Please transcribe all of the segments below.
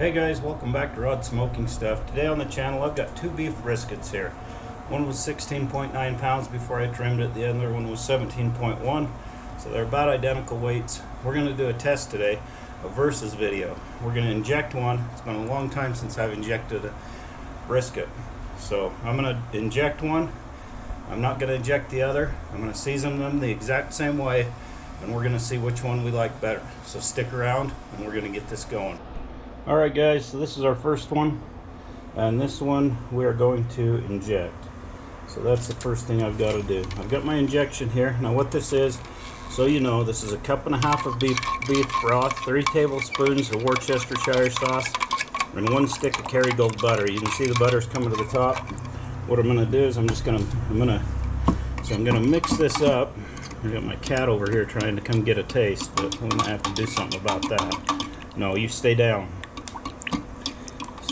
Hey guys, welcome back to Rod Smoking Stuff. Today on the channel I've got two beef briskets here. One was 16.9 pounds before I trimmed it, the other one was 17.1, so they're about identical weights. We're going to do a test today, a versus video. We're going to inject one. It's been a long time since I've injected a brisket, so I'm going to inject one. I'm not going to inject the other. I'm going to season them the exact same way, and we're going to see which one we like better. So stick around and we're going to get this going. Alright guys, so this is our first one, and this one we are going to inject. So that's the first thing I've got to do. I've got my injection here. Now what this is, so you know, this is a cup and a half of beef broth, 3 tablespoons of Worcestershire sauce, and 1 stick of Kerrygold butter. You can see the butter's coming to the top. What I'm going to do is I'm going to mix this up. I've got my cat over here trying to come get a taste, but I'm going to have to do something about that. No, you stay down.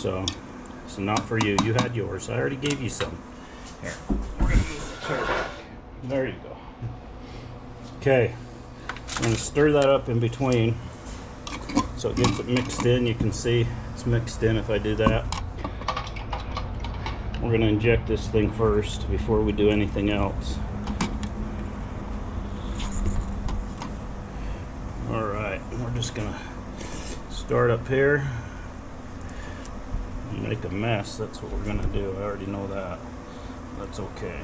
So not for you. You had yours. I already gave you some. Here, we're going to move the chair back. There you go. Okay, I'm going to stir that up in between so it gets it mixed in. You can see it's mixed in if I do that. We're going to inject this thing first before we do anything else. Alright, we're just going to start up here. Make a mess. That's what we're gonna do. I already know that. That's okay.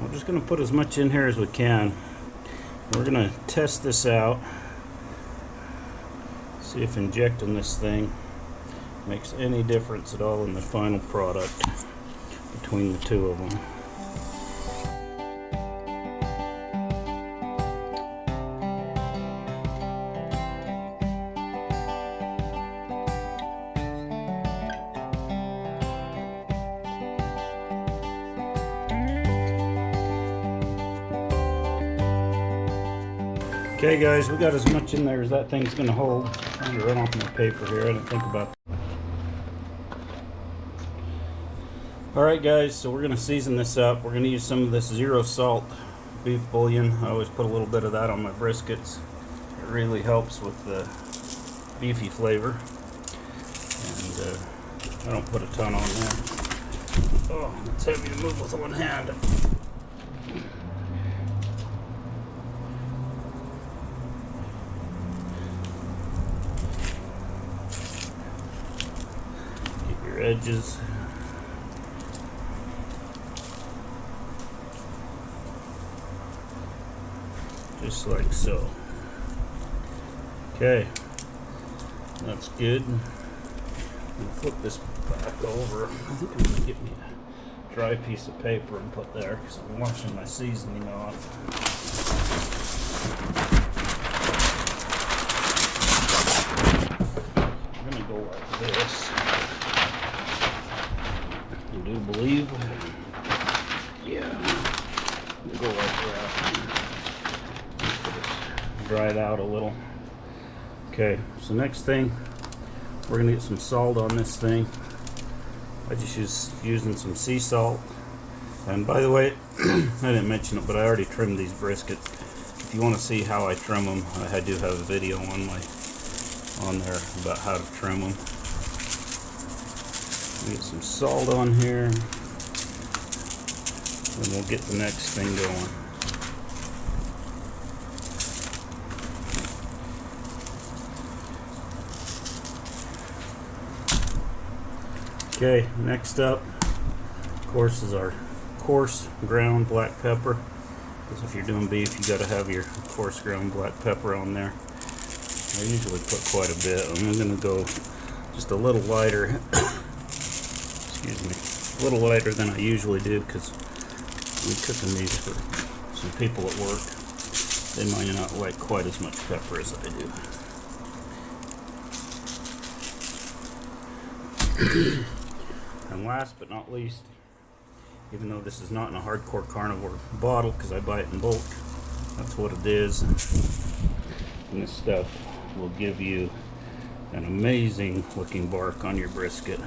We're just gonna put as much in here as we can. We're gonna test this out, see if injecting this thing makes any difference at all in the final product between the two of them. Okay guys, we got as much in there as that thing's going to hold. I'm going to run off my paper here. I didn't think about that. Alright guys, so we're going to season this up. We're going to use some of this 0 salt beef bouillon. I always put a little bit of that on my briskets. It really helps with the beefy flavor. And I don't put a ton on there. Oh, it's heavy to move with one hand. Edges. Just like so. Okay, that's good. I'm gonna flip this back over. I think I'm gonna get me a dry piece of paper and put there because I'm washing my seasoning off. I'm gonna go like this. I do believe, yeah, we'll go like that. Dry it out a little. Okay, so next thing, we're gonna get some salt on this thing. I just using some sea salt. And by the way, I didn't mention it, but I already trimmed these briskets. If you want to see how I trim them, I do have a video on there about how to trim them. Get some salt on here, and we'll get the next thing going. Okay, next up, of course, is our coarse ground black pepper. Because if you're doing beef, you got to have your coarse ground black pepper on there. I usually put quite a bit. I'm going to go just a little lighter. Excuse me, a little lighter than I usually do because I'm cooking these for some people at work. They might not like quite as much pepper as I do. And last but not least, even though this is not in a hardcore carnivore bottle because I buy it in bulk, that's what it is. And this stuff will give you an amazing looking bark on your brisket.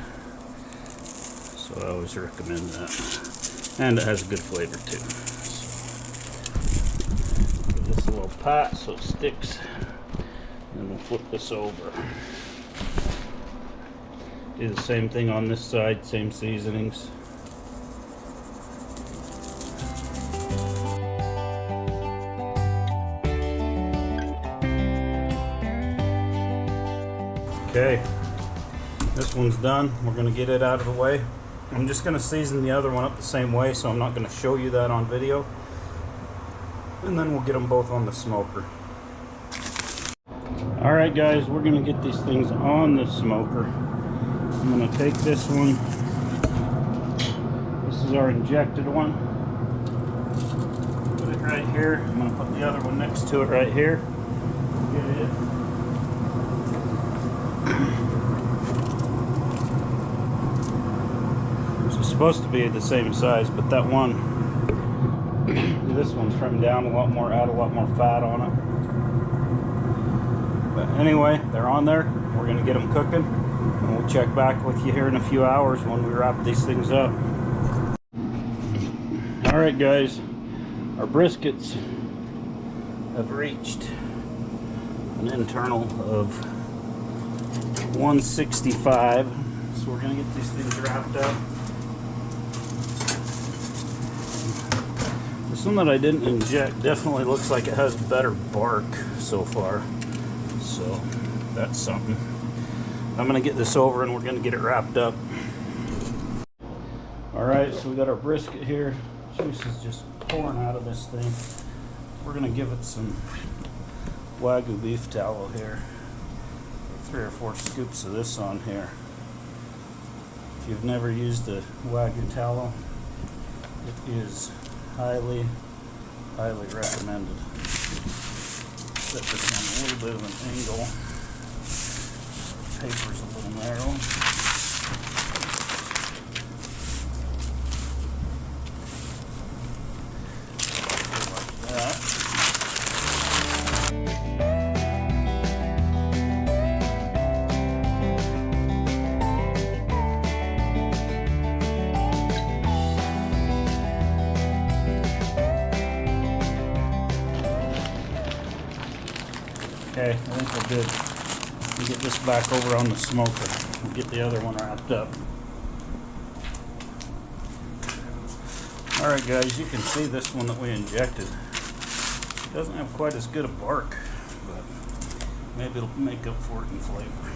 So I always recommend that. And it has a good flavor too. So give this a little pat so it sticks. And we'll flip this over. Do the same thing on this side, same seasonings. Okay, this one's done. We're going to get it out of the way. I'm just going to season the other one up the same way, so I'm not going to show you that on video. And then we'll get them both on the smoker. Alright guys, we're going to get these things on the smoker. I'm going to take this one. This is our injected one. Put it right here. I'm going to put the other one next to it right here. Get it. It's supposed to be the same size, but that one, this one's trimmed down a lot more, add a lot more fat on it. But anyway, they're on there. We're going to get them cooking, and we'll check back with you here in a few hours when we wrap these things up. Alright guys, our briskets have reached an internal of 165, so we're going to get these things wrapped up. This one that I didn't inject definitely looks like it has better bark so far, so that's something. I'm going to get this over and we're going to get it wrapped up. Alright, so we got our brisket here. Juice is just pouring out of this thing. We're going to give it some Wagyu beef tallow here. 3 or 4 scoops of this on here. If you've never used the Wagyu tallow, it is highly recommended. Set this on a little bit of an angle. Paper's a little narrow. Like that. Okay, I think we're good. We'll get this back over on the smoker. We'll get the other one wrapped up. Alright guys, you can see this one that we injected. It doesn't have quite as good a bark, but maybe it'll make up for it in flavor.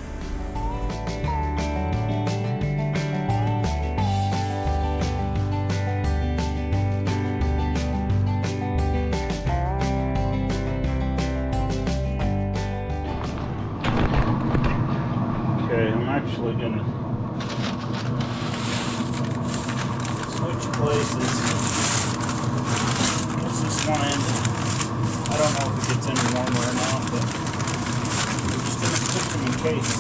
Okay, I'm actually going to switch places. This one end, I don't know if it gets any warmer or not, but we're just going to stick them in case.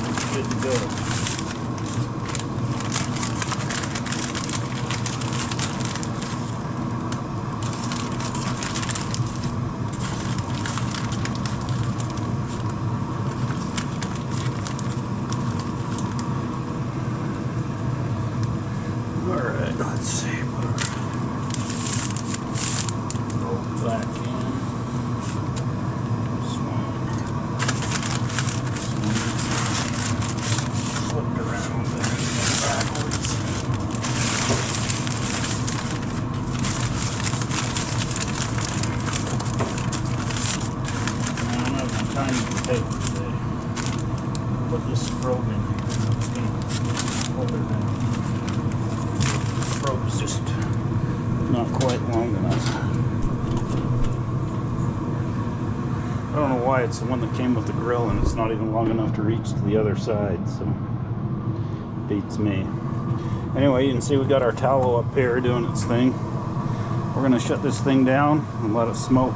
It's good to go. Alright, let's see. Go back in. This one. Flipped around there. Backwards. I don't have time to take today. Put this probe in here. It's going to hold it down. Probe's just not quite long enough. I don't know why it's the one that came with the grill and it's not even long enough to reach to the other side, so beats me. Anyway, you can see we got our tallow up here doing its thing. We're going to shut this thing down and let it smoke.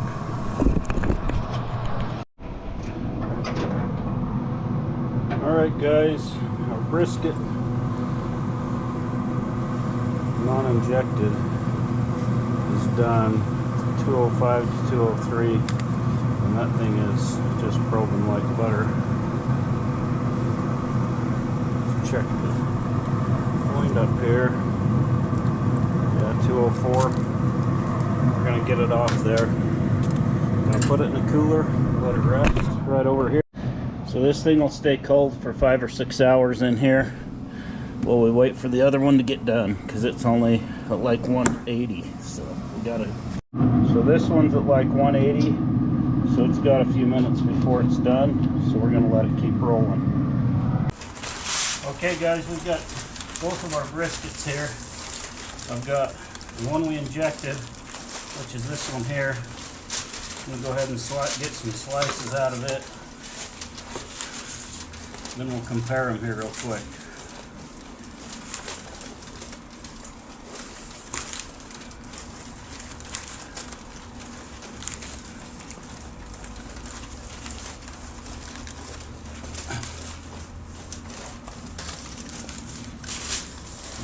Alright guys, our brisket non-injected is done. 205 to 203, and that thing is just probing like butter. Check the point up here. Yeah, 204. We're gonna get it off there. I'm gonna put it in a cooler, let it rest right over here. So So this thing will stay cold for 5 or 6 hours in here while we wait for the other one to get done, because it's only at like 180. So we gotta. So this one's at like 180. So it's got a few minutes before it's done. So we're gonna let it keep rolling. Okay, guys, we've got both of our briskets here. I've got the one we injected, which is this one here. I'm gonna go ahead and get some slices out of it. Then we'll compare them here real quick.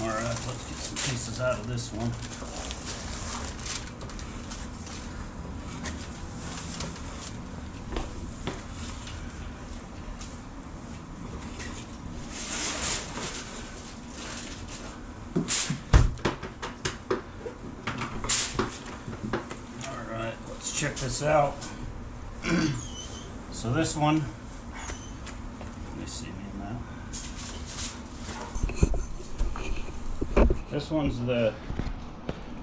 Alright, let's get some pieces out of this one. Alright, let's check this out. So this one, let me see now. This one's the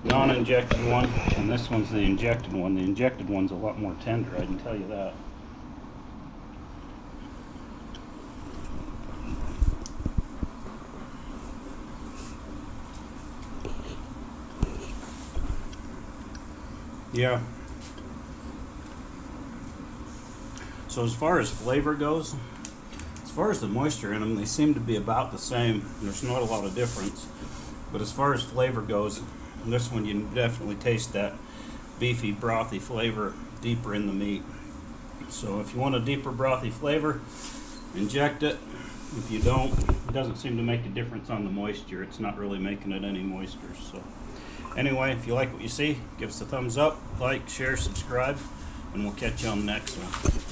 non-injected one, and this one's the injected one. The injected one's a lot more tender, I can tell you that. Yeah. So as far as flavor goes, as far as the moisture in them, they seem to be about the same. There's not a lot of difference. But as far as flavor goes, this one you definitely taste that beefy, brothy flavor deeper in the meat. So if you want a deeper, brothy flavor, inject it. If you don't, it doesn't seem to make a difference on the moisture. It's not really making it any moisture. So anyway, if you like what you see, give us a thumbs up, like, share, subscribe, and we'll catch you on the next one.